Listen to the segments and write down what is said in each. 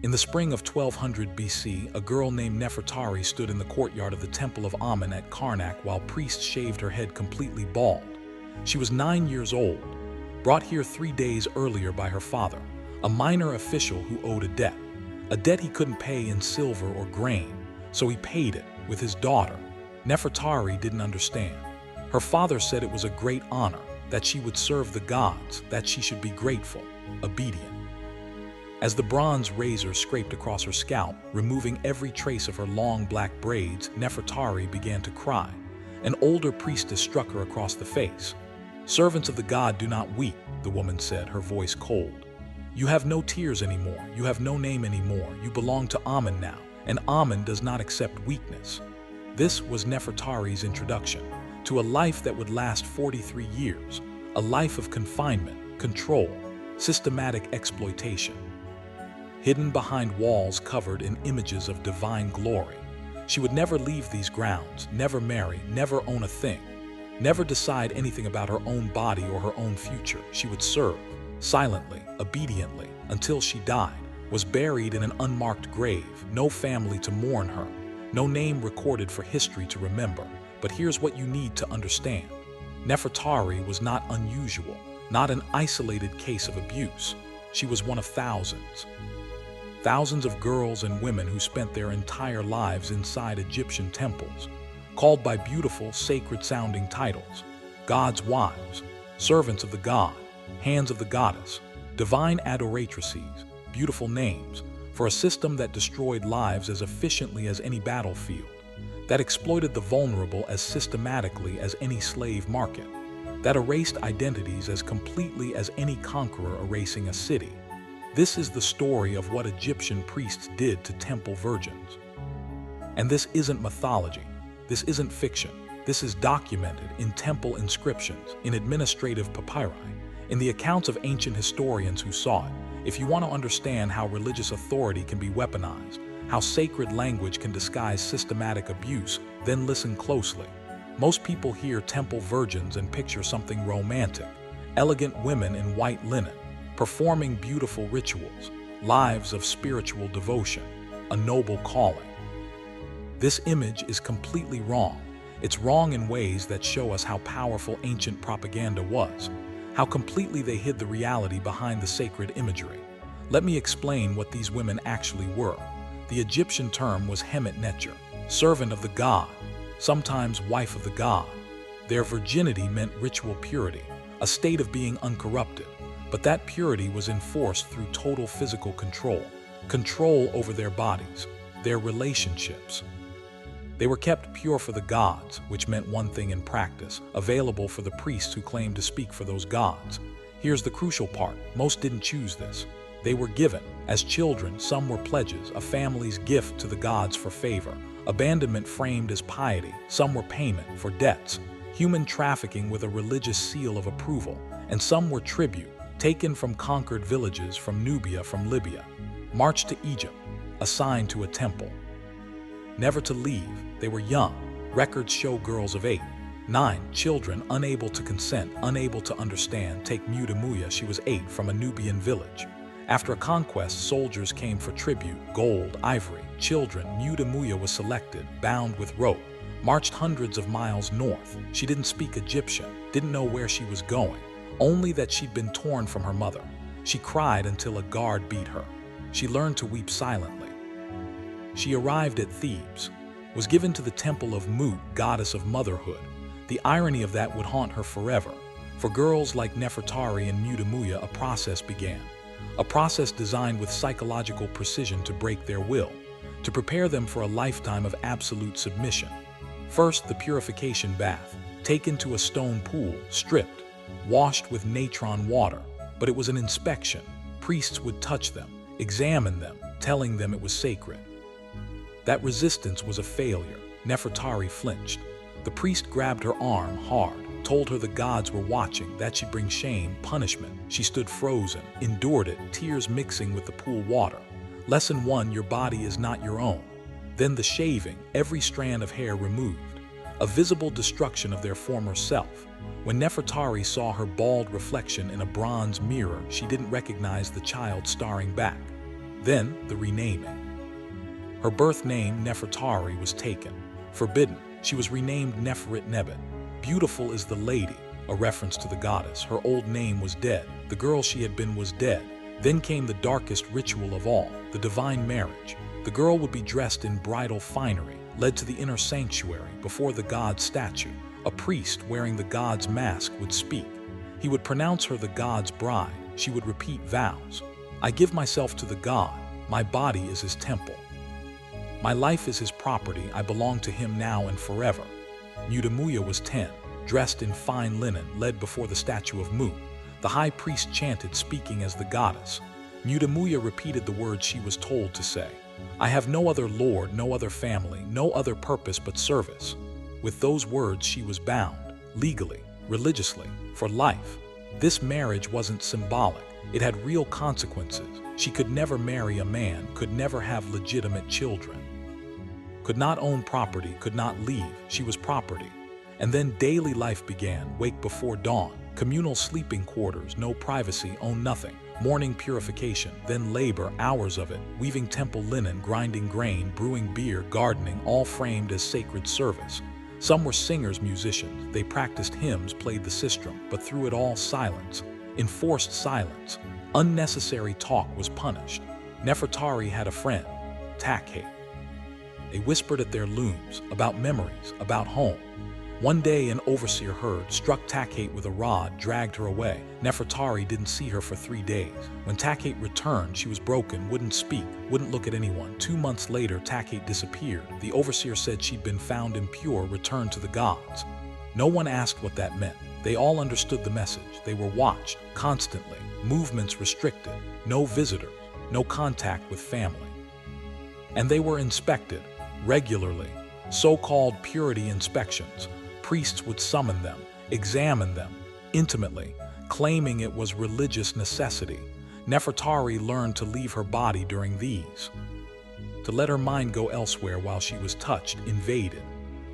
In the spring of 1200 BC, a girl named Nefertari stood in the courtyard of the Temple of Amun at Karnak while priests shaved her head completely bald. She was 9 years old, brought here 3 days earlier by her father, a minor official who owed a debt he couldn't pay in silver or grain, so he paid it with his daughter. Nefertari didn't understand. Her father said it was a great honor, that she would serve the gods, that she should be grateful, obedient. As the bronze razor scraped across her scalp, removing every trace of her long black braids, Nefertari began to cry. An older priestess struck her across the face. "Servants of the god do not weep," the woman said, her voice cold. "You have no tears anymore, you have no name anymore, you belong to Amun now, and Amun does not accept weakness." This was Nefertari's introduction to a life that would last 43 years, a life of confinement, control, systematic exploitation. Hidden behind walls covered in images of divine glory, she would never leave these grounds, never marry, never own a thing, never decide anything about her own body or her own future. She would serve, silently, obediently, until she died, was buried in an unmarked grave, no family to mourn her, no name recorded for history to remember. But here's what you need to understand. Nefertari was not unusual, not an isolated case of abuse. She was one of thousands. Thousands of girls and women who spent their entire lives inside Egyptian temples, called by beautiful, sacred-sounding titles: God's wives, servants of the god, hands of the goddess, divine adoratrices, beautiful names, for a system that destroyed lives as efficiently as any battlefield, that exploited the vulnerable as systematically as any slave market, that erased identities as completely as any conqueror erasing a city. This is the story of what Egyptian priests did to temple virgins. And this isn't mythology. This isn't fiction. This is documented in temple inscriptions, in administrative papyri, in the accounts of ancient historians who saw it. If you want to understand how religious authority can be weaponized, how sacred language can disguise systematic abuse, then listen closely. Most people hear temple virgins and picture something romantic, elegant women in white linen, performing beautiful rituals, lives of spiritual devotion, a noble calling. This image is completely wrong. It's wrong in ways that show us how powerful ancient propaganda was, how completely they hid the reality behind the sacred imagery. Let me explain what these women actually were. The Egyptian term was Henutmahat, servant of the god, sometimes wife of the god. Their virginity meant ritual purity, a state of being uncorrupted. But that purity was enforced through total physical control over their bodies, their relationships. They were kept pure for the gods, which meant one thing in practice, available for the priests who claimed to speak for those gods. Here's the crucial part: most didn't choose this. They were given. As children, some were pledges, a family's gift to the gods for favor, abandonment framed as piety, some were payment for debts, human trafficking with a religious seal of approval, and some were tribute, taken from conquered villages, from Nubia, from Libya, marched to Egypt, assigned to a temple. Never to leave, they were young. Records show girls of 8, 9, children unable to consent, unable to understand. Take Mutemuya, she was 8, from a Nubian village. After a conquest, soldiers came for tribute, gold, ivory. Children, Mutemuya was selected, bound with rope, marched hundreds of miles north. She didn't speak Egyptian, didn't know where she was going, only that she'd been torn from her mother. She cried until a guard beat her. She learned to weep silently. She arrived at Thebes, was given to the temple of Mut, goddess of motherhood. The irony of that would haunt her forever. For girls like Nefertari and Mutemuya, a process began. A process designed with psychological precision to break their will, to prepare them for a lifetime of absolute submission. First, the purification bath, taken to a stone pool, stripped, washed with natron water, but it was an inspection. Priests would touch them, examine them, telling them it was sacred. That resistance was a failure. Nefertari flinched. The priest grabbed her arm hard, told her the gods were watching, that she'd bring shame, punishment. She stood frozen, endured it, tears mixing with the pool water. Lesson 1, your body is not your own. Then the shaving, every strand of hair removed, a visible destruction of their former self. When Nefertari saw her bald reflection in a bronze mirror, she didn't recognize the child staring back. Then the renaming. Her birth name, Nefertari, was taken. Forbidden, she was renamed Nefertari. Beautiful is the lady, a reference to the goddess. Her old name was dead. The girl she had been was dead. Then came the darkest ritual of all, the divine marriage. The girl would be dressed in bridal finery, led to the inner sanctuary before the god's statue. A priest wearing the god's mask would speak. He would pronounce her the god's bride. She would repeat vows. I give myself to the god. My body is his temple. My life is his property. I belong to him now and forever. Mutemuya was 10, dressed in fine linen, led before the statue of Mu. The high priest chanted, speaking as the goddess. Mutemuya repeated the words she was told to say. I have no other lord, no other family, no other purpose but service. With those words she was bound, legally, religiously, for life. This marriage wasn't symbolic. It had real consequences. She could never marry a man, could never have legitimate children, could not own property, could not leave. She was property. And then daily life began, wake before dawn, communal sleeping quarters, no privacy, own nothing, morning purification, then labor, hours of it, weaving temple linen, grinding grain, brewing beer, gardening, all framed as sacred service. Some were singers, musicians. They practiced hymns, played the sistrum, but through it all silence. Enforced silence. Unnecessary talk was punished. Nefertari had a friend, Takhait. They whispered at their looms, about memories, about home. One day an overseer heard, struck Takhait with a rod, dragged her away. Nefertari didn't see her for 3 days. When Takhait returned, she was broken, wouldn't speak, wouldn't look at anyone. 2 months later, Takhait disappeared. The overseer said she'd been found impure, returned to the gods. No one asked what that meant. They all understood the message. They were watched, constantly, movements restricted, no visitors, no contact with family. And they were inspected, regularly, so-called purity inspections. Priests would summon them, examine them, intimately, claiming it was religious necessity. Nefertari learned to leave her body during these, to let her mind go elsewhere while she was touched, invaded.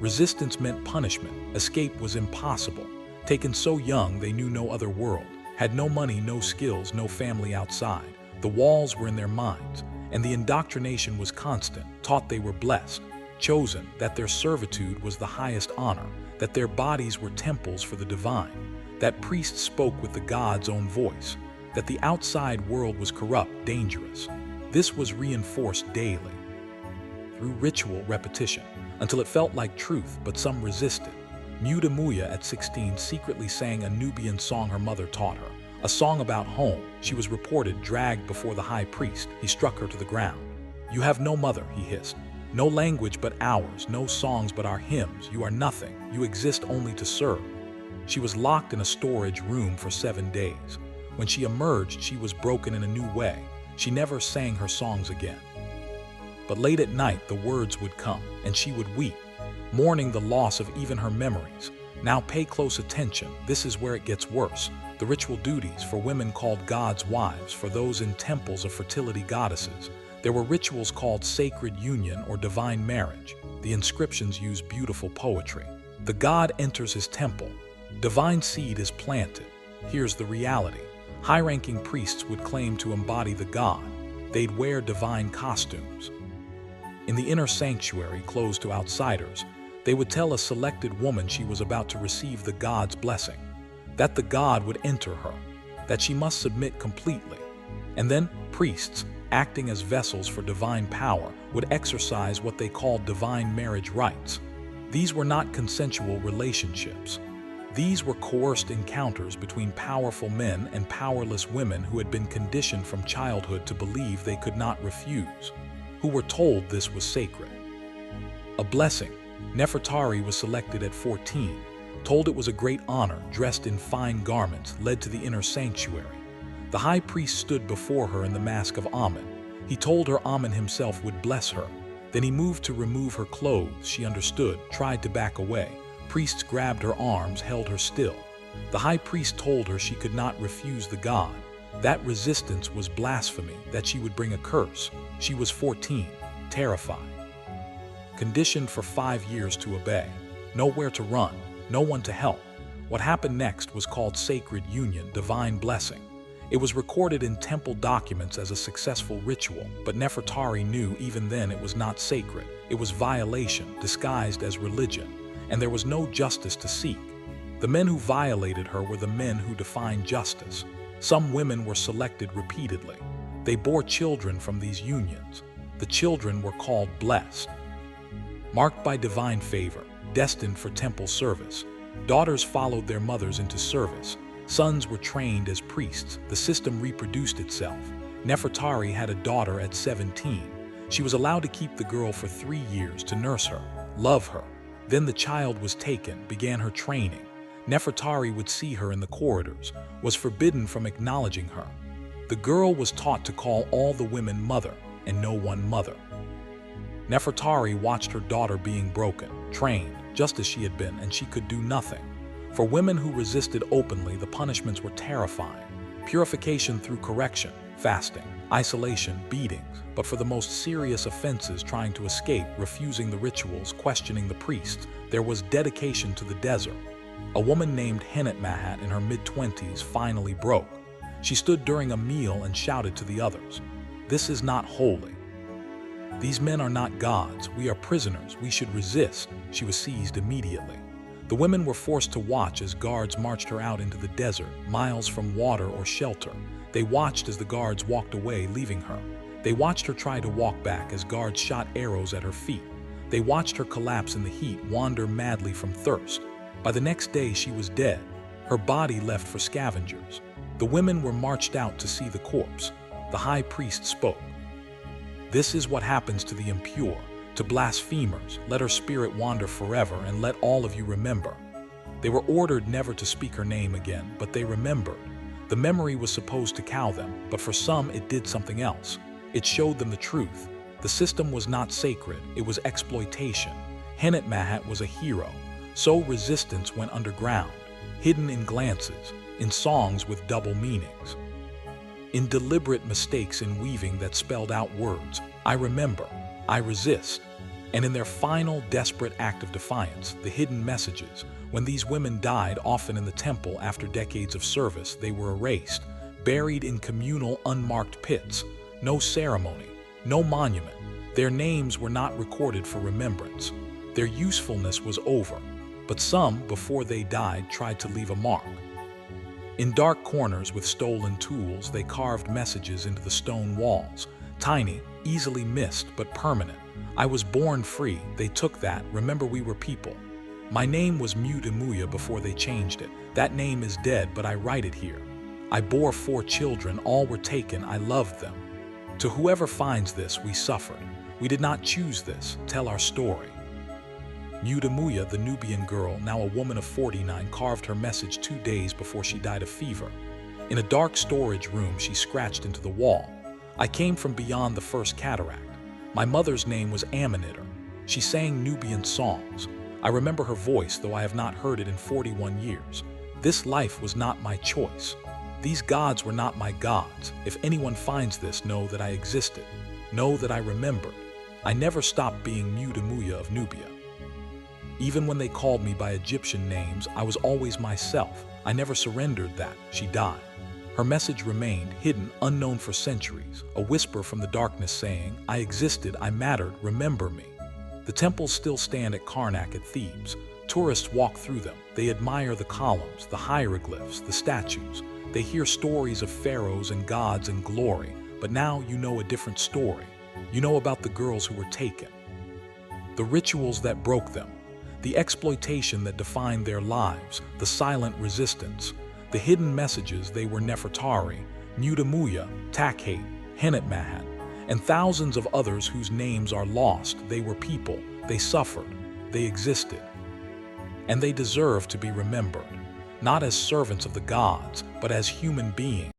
Resistance meant punishment. Escape was impossible. Taken so young, they knew no other world, had no money, no skills, no family outside. The walls were in their minds, and the indoctrination was constant, taught they were blessed, chosen, that their servitude was the highest honor, that their bodies were temples for the divine, that priests spoke with the god's own voice, that the outside world was corrupt, dangerous. This was reinforced daily, through ritual repetition, until it felt like truth, but some resisted. Mutemuya at 16 secretly sang a Nubian song her mother taught her, a song about home. She was reported dragged before the high priest. He struck her to the ground. You have no mother, he hissed. No language but ours, no songs but our hymns. You are nothing. You exist only to serve. She was locked in a storage room for 7 days. When she emerged, she was broken in a new way. She never sang her songs again. But late at night, the words would come, and she would weep, mourning the loss of even her memories. Now pay close attention. This is where it gets worse. The ritual duties for women called God's wives, for those in temples of fertility goddesses. There were rituals called sacred union or divine marriage. The inscriptions use beautiful poetry. The god enters his temple. Divine seed is planted. Here's the reality. High-ranking priests would claim to embody the god. They'd wear divine costumes. In the inner sanctuary, closed to outsiders, they would tell a selected woman she was about to receive the god's blessing, that the god would enter her, that she must submit completely. And then priests, acting as vessels for divine power, would exercise what they called divine marriage rites. These were not consensual relationships. These were coerced encounters between powerful men and powerless women who had been conditioned from childhood to believe they could not refuse, who were told this was sacred. A blessing. Nefertari was selected at 14, told it was a great honor, dressed in fine garments, led to the inner sanctuary. The high priest stood before her in the mask of Amen. He told her Amen himself would bless her. Then he moved to remove her clothes. She understood, tried to back away. Priests grabbed her arms, held her still. The high priest told her she could not refuse the god. That resistance was blasphemy, that she would bring a curse. She was 14, terrified. Conditioned for 5 years to obey. Nowhere to run, no one to help. What happened next was called sacred union, divine blessing. It was recorded in temple documents as a successful ritual, but Nefertari knew even then it was not sacred. It was violation, disguised as religion, and there was no justice to seek. The men who violated her were the men who defined justice. Some women were selected repeatedly. They bore children from these unions. The children were called blessed. Marked by divine favor, destined for temple service, daughters followed their mothers into service. Sons were trained as priests. The system reproduced itself. Nefertari had a daughter at 17. She was allowed to keep the girl for 3 years to nurse her, love her. Then the child was taken, began her training. Nefertari would see her in the corridors, was forbidden from acknowledging her. The girl was taught to call all the women mother and no one mother. Nefertari watched her daughter being broken, trained, just as she had been, and she could do nothing. For women who resisted openly, the punishments were terrifying. Purification through correction, fasting, isolation, beatings. But for the most serious offenses, trying to escape, refusing the rituals, questioning the priests, there was dedication to the desert. A woman named Henutmahat in her mid-20s finally broke. She stood during a meal and shouted to the others, "This is not holy. These men are not gods. We are prisoners. We should resist." She was seized immediately. The women were forced to watch as guards marched her out into the desert, miles from water or shelter. They watched as the guards walked away, leaving her. They watched her try to walk back as guards shot arrows at her feet. They watched her collapse in the heat, wander madly from thirst. By the next day, she was dead, her body left for scavengers. The women were marched out to see the corpse. The high priest spoke. "This is what happens to the impure, to blasphemers. Let her spirit wander forever, and let all of you remember." They were ordered never to speak her name again, but they remembered. The memory was supposed to cow them, but for some it did something else. It showed them the truth. The system was not sacred, it was exploitation. Henutmahat was a hero. So resistance went underground, hidden in glances, in songs with double meanings, in deliberate mistakes in weaving that spelled out words, "I remember," "I resist," and in their final desperate act of defiance, the hidden messages. When these women died, often in the temple after decades of service, they were erased, buried in communal unmarked pits. No ceremony, no monument. Their names were not recorded for remembrance. Their usefulness was over, but some, before they died, tried to leave a mark. In dark corners with stolen tools, they carved messages into the stone walls. Tiny, easily missed, but permanent. "I was born free. They took that. Remember, we were people. My name was Mutemuya before they changed it. That name is dead, but I write it here. I bore 4 children. All were taken. I loved them. To whoever finds this, we suffered. We did not choose this. Tell our story." Mutemuya, the Nubian girl, now a woman of 49, carved her message 2 days before she died of fever. In a dark storage room, she scratched into the wall. "I came from beyond the first cataract. My mother's name was Amenitter. She sang Nubian songs. I remember her voice, though I have not heard it in 41 years. This life was not my choice. These gods were not my gods. If anyone finds this, know that I existed. Know that I remembered. I never stopped being Mutemuya of Nubia. Even when they called me by Egyptian names, I was always myself. I never surrendered that." She died. Her message remained hidden, unknown for centuries, a whisper from the darkness saying, "I existed, I mattered, remember me." The temples still stand at Karnak at Thebes. Tourists walk through them. They admire the columns, the hieroglyphs, the statues. They hear stories of pharaohs and gods and glory, but now you know a different story. You know about the girls who were taken, the rituals that broke them, the exploitation that defined their lives, the silent resistance, the hidden messages. They were Nefertari, Mutemuya, Takhait, Henutmahat, and thousands of others whose names are lost. They were people, they suffered, they existed, and they deserve to be remembered, not as servants of the gods, but as human beings.